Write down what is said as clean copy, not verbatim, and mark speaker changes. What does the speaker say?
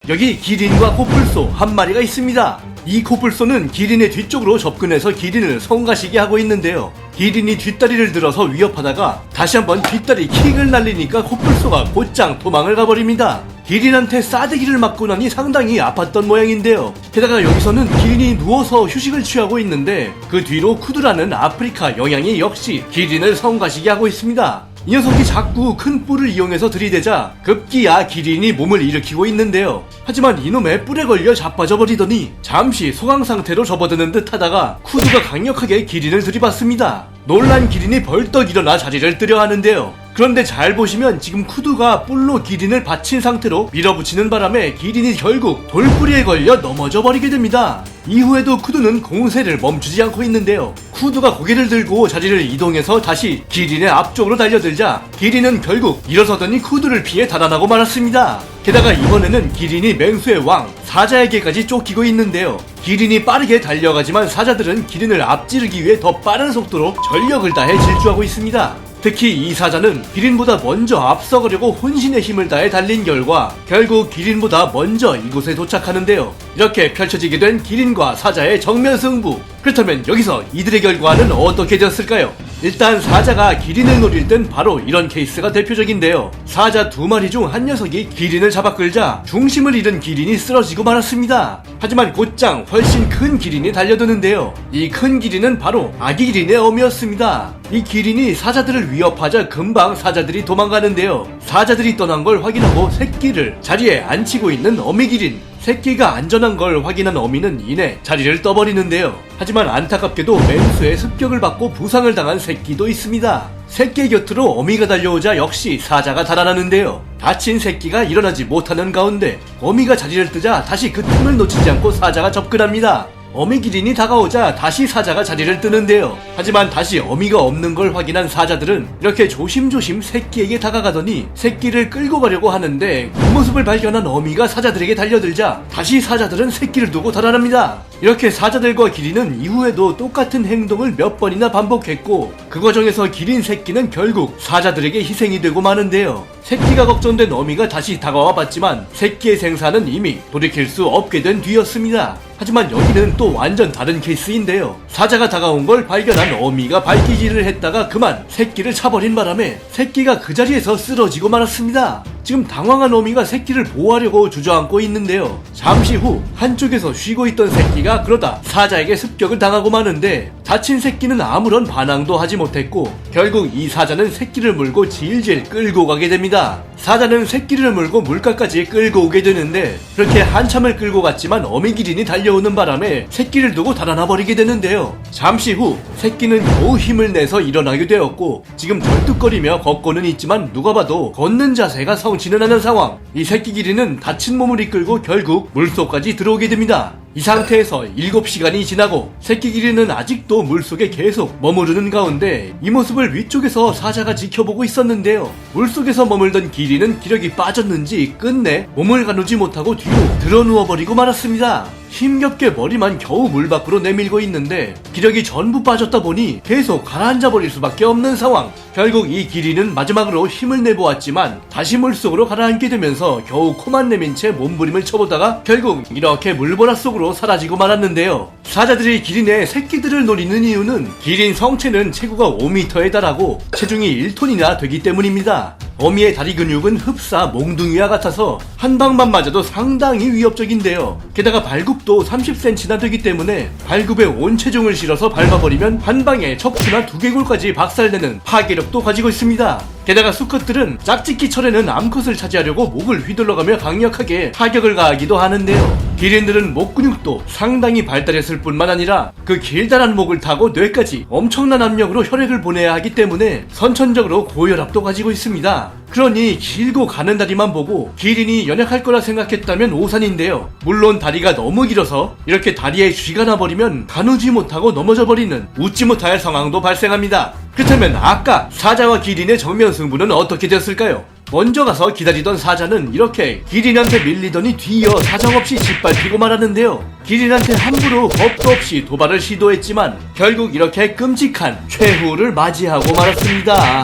Speaker 1: 여기 기린과 코뿔소 한 마리가 있습니다. 이 코뿔소는 기린의 뒤쪽으로 접근해서 기린을 성가시게 하고 있는데요. 기린이 뒷다리를 들어서 위협하다가 다시 한번 뒷다리 킥을 날리니까 코뿔소가 곧장 도망을 가버립니다. 기린한테 싸대기를 맞고 나니 상당히 아팠던 모양인데요. 게다가 여기서는 기린이 누워서 휴식을 취하고 있는데 그 뒤로 쿠두라는 아프리카 영양이 역시 기린을 성가시게 하고 있습니다. 이 녀석이 자꾸 큰 뿔을 이용해서 들이대자 급기야 기린이 몸을 일으키고 있는데요. 하지만 이놈의 뿔에 걸려 자빠져 버리더니 잠시 소강 상태로 접어드는 듯 하다가 쿠두가 강력하게 기린을 들이받습니다. 놀란 기린이 벌떡 일어나 자리를 뜨려 하는데요. 그런데 잘 보시면 지금 쿠두가 뿔로 기린을 받친 상태로 밀어붙이는 바람에 기린이 결국 돌뿌리에 걸려 넘어져 버리게 됩니다. 이후에도 쿠두는 공세를 멈추지 않고 있는데요. 쿠두가 고개를 들고 자리를 이동해서 다시 기린의 앞쪽으로 달려들자 기린은 결국 일어서더니 쿠두를 피해 달아나고 말았습니다. 게다가 이번에는 기린이 맹수의 왕 사자에게까지 쫓기고 있는데요. 기린이 빠르게 달려가지만 사자들은 기린을 앞지르기 위해 더 빠른 속도로 전력을 다해 질주하고 있습니다. 특히 이 사자는 기린보다 먼저 앞서가려고 혼신의 힘을 다해 달린 결과 결국 기린보다 먼저 이곳에 도착하는데요. 이렇게 펼쳐지게 된 기린과 사자의 정면 승부. 그렇다면 여기서 이들의 결과는 어떻게 되었을까요? 일단 사자가 기린을 노릴 땐 바로 이런 케이스가 대표적인데요. 사자 두 마리 중 한 녀석이 기린을 잡아 끌자 중심을 잃은 기린이 쓰러지고 말았습니다. 하지만 곧장 훨씬 큰 기린이 달려드는데요. 이 큰 기린은 바로 아기 기린의 어미였습니다. 이 기린이 사자들을 위협하자 금방 사자들이 도망가는데요. 사자들이 떠난 걸 확인하고 새끼를 자리에 앉히고 있는 어미 기린. 새끼가 안전한 걸 확인한 어미는 이내 자리를 떠버리는데요. 하지만 안타깝게도 맹수의 습격을 받고 부상을 당한 새끼도 있습니다. 새끼 곁으로 어미가 달려오자 역시 사자가 달아나는데요. 다친 새끼가 일어나지 못하는 가운데 어미가 자리를 뜨자 다시 그 틈을 놓치지 않고 사자가 접근합니다. 어미 기린이 다가오자 다시 사자가 자리를 뜨는데요. 하지만 다시 어미가 없는 걸 확인한 사자들은 이렇게 조심조심 새끼에게 다가가더니 새끼를 끌고 가려고 하는데 그 모습을 발견한 어미가 사자들에게 달려들자 다시 사자들은 새끼를 두고 달아납니다. 이렇게 사자들과 기린은 이후에도 똑같은 행동을 몇 번이나 반복했고 그 과정에서 기린 새끼는 결국 사자들에게 희생이 되고 마는데요. 새끼가 걱정된 어미가 다시 다가와 봤지만 새끼의 생사는 이미 돌이킬 수 없게 된 뒤였습니다. 하지만 여기는 또 완전 다른 케이스인데요. 사자가 다가온 걸 발견한 어미가 발기질을 했다가 그만 새끼를 차버린 바람에 새끼가 그 자리에서 쓰러지고 말았습니다. 지금 당황한 어미가 새끼를 보호하려고 주저앉고 있는데요. 잠시 후 한쪽에서 쉬고 있던 새끼가 그러다 사자에게 습격을 당하고 마는데 다친 새끼는 아무런 반항도 하지 못했고 결국 이 사자는 새끼를 물고 질질 끌고 가게 됩니다. 사자는 새끼를 물고 물가까지 끌고 오게 되는데 그렇게 한참을 끌고 갔지만 어미 기린이 달려오는 바람에 새끼를 두고 달아나 버리게 되는데요. 잠시 후 새끼는 겨우 힘을 내서 일어나게 되었고 지금 절뚝거리며 걷고는 있지만 누가 봐도 걷는 자세가 성치는 않은 상황. 이 새끼 기린은 다친 몸을 이끌고 결국 물속까지 들어오게 됩니다. 이 상태에서 7시간이 지나고 새끼 기린은 아직도 물속에 계속 머무르는 가운데 이 모습을 위쪽에서 사자가 지켜보고 있었는데요. 물속에서 머물던 기린은 기력이 빠졌는지 끝내 몸을 가누지 못하고 뒤로 드러누워버리고 말았습니다. 힘겹게 머리만 겨우 물 밖으로 내밀고 있는데 기력이 전부 빠졌다 보니 계속 가라앉아버릴 수밖에 없는 상황. 결국 이 기린은 마지막으로 힘을 내보았지만 다시 물속으로 가라앉게 되면서 겨우 코만 내민 채 몸부림을 쳐보다가 결국 이렇게 물보라 속으로 사라지고 말았는데요. 사자들이 기린의 새끼들을 노리는 이유는 기린 성체는 체구가 5m에 달하고 체중이 1톤이나 되기 때문입니다. 어미의 다리 근육은 흡사 몽둥이와 같아서 한 방만 맞아도 상당히 위협적인데요. 게다가 발굽도 30cm나 되기 때문에 발굽에 온 체중을 실어서 밟아버리면 한 방에 척추나 두개골까지 박살내는 파괴력도 가지고 있습니다. 게다가 수컷들은 짝짓기 철에는 암컷을 차지하려고 목을 휘둘러가며 강력하게 타격을 가하기도 하는데요. 기린들은 목 근육도 상당히 발달했을 뿐만 아니라 그 길다란 목을 타고 뇌까지 엄청난 압력으로 혈액을 보내야 하기 때문에 선천적으로 고혈압도 가지고 있습니다. 그러니 길고 가는 다리만 보고 기린이 연약할 거라 생각했다면 오산인데요. 물론 다리가 너무 길어서 이렇게 다리에 쥐가 나버리면 가누지 못하고 넘어져 버리는 웃지 못할 상황도 발생합니다. 그렇다면 아까 사자와 기린의 정면 승부는 어떻게 되었을까요? 먼저 가서 기다리던 사자는 이렇게 기린한테 밀리더니 뒤이어 사정없이 짓밟히고 말았는데요. 기린한테 함부로 겁도 없이 도발을 시도했지만 결국 이렇게 끔찍한 최후를 맞이하고 말았습니다.